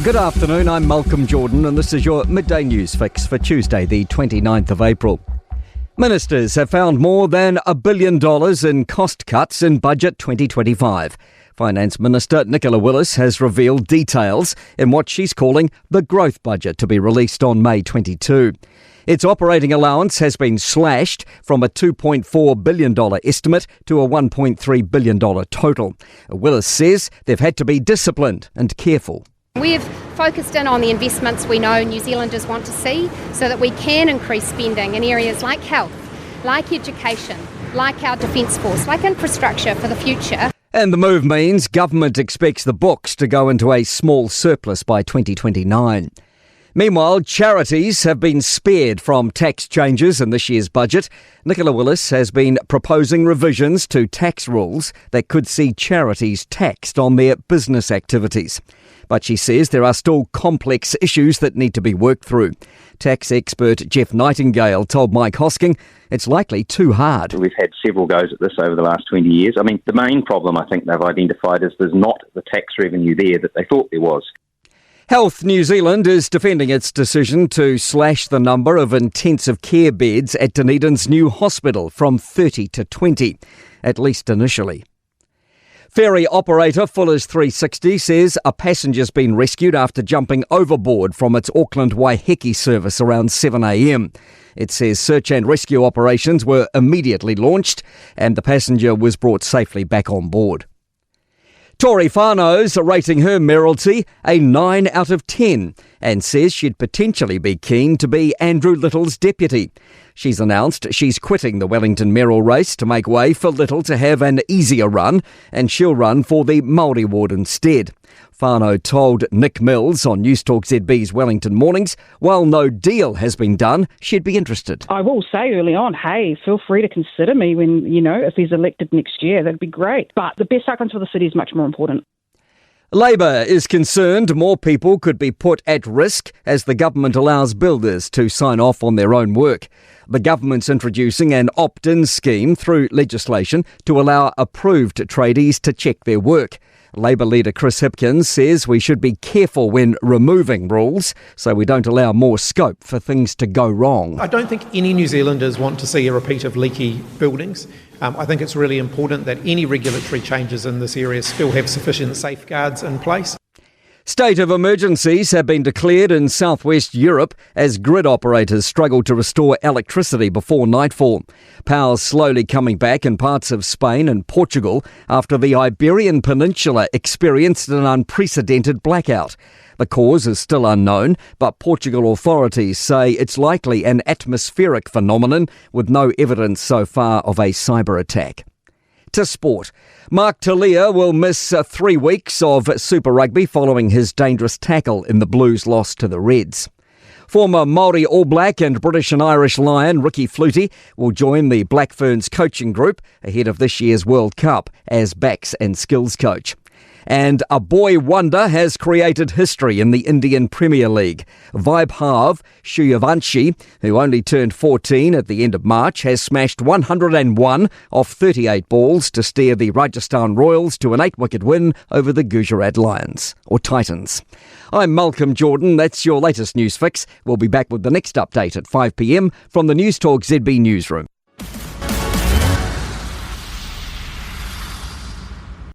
Good afternoon, I'm Malcolm Jordan and this is your Midday News Fix for Tuesday the 29th of April. Ministers have found more than $1 billion in cost cuts in Budget 2025. Finance Minister Nicola Willis has revealed details in what she's calling the growth budget to be released on May 22. Its operating allowance has been slashed from a $2.4 billion estimate to a $1.3 billion total. Willis says they've had to be disciplined and careful. We've focused in on the investments we know New Zealanders want to see so that we can increase spending in areas like health, like education, like our Defence Force, like infrastructure for the future. And the move means government expects the books to go into a small surplus by 2029. Meanwhile, charities have been spared from tax changes in this year's budget. Nicola Willis has been proposing revisions to tax rules that could see charities taxed on their business activities. But she says there are still complex issues that need to be worked through. Tax expert Jeff Nightingale told Mike Hosking it's likely too hard. We've had several goes at this over the last 20 years. I mean, the main problem I think they've identified is there's not the tax revenue there that they thought there was. Health New Zealand is defending its decision to slash the number of intensive care beds at Dunedin's new hospital from 30 to 20, at least initially. Ferry operator Fuller's 360 says a passenger's been rescued after jumping overboard from its Auckland Waiheke service around 7 a.m. It says search and rescue operations were immediately launched and the passenger was brought safely back on board. Tori Whānau's rating her mayoralty a 9 out of 10 and says she'd potentially be keen to be Andrew Little's deputy. She's announced she's quitting the Wellington mayoral race to make way for Little to have an easier run and she'll run for the Māori ward instead. Whānau told Nick Mills on Newstalk ZB's Wellington Mornings, while no deal has been done, she'd be interested. I will say early on, hey, feel free to consider me when, if he's elected next year. That'd be great. But the best outcomes for the city is much more important. Labor is concerned more people could be put at risk as the government allows builders to sign off on their own work. The government's introducing an opt-in scheme through legislation to allow approved tradies to check their work. Labor leader Chris Hipkins says we should be careful when removing rules so we don't allow more scope for things to go wrong. I don't think any New Zealanders want to see a repeat of leaky buildings. I think it's really important that any regulatory changes in this area still have sufficient safeguards in place. State of emergencies have been declared in southwest Europe as grid operators struggle to restore electricity before nightfall. Power's slowly coming back in parts of Spain and Portugal after the Iberian Peninsula experienced an unprecedented blackout. The cause is still unknown, but Portugal authorities say it's likely an atmospheric phenomenon with no evidence so far of a cyber attack. To sport. Mark Talia will miss 3 weeks of Super Rugby following his dangerous tackle in the Blues' loss to the Reds. Former Māori All Black and British and Irish Lion Ricky Flutie will join the Black Ferns coaching group ahead of this year's World Cup as backs and skills coach. And a boy wonder has created history in the Indian Premier League. Vaibhav Shuyavanshi, who only turned 14 at the end of March, has smashed 101 off 38 balls to steer the Rajasthan Royals to an 8-wicket win over the Gujarat Lions, or Titans. I'm Malcolm Jordan. That's your latest news fix. We'll be back with the next update at 5 p.m. from the Newstalk ZB newsroom.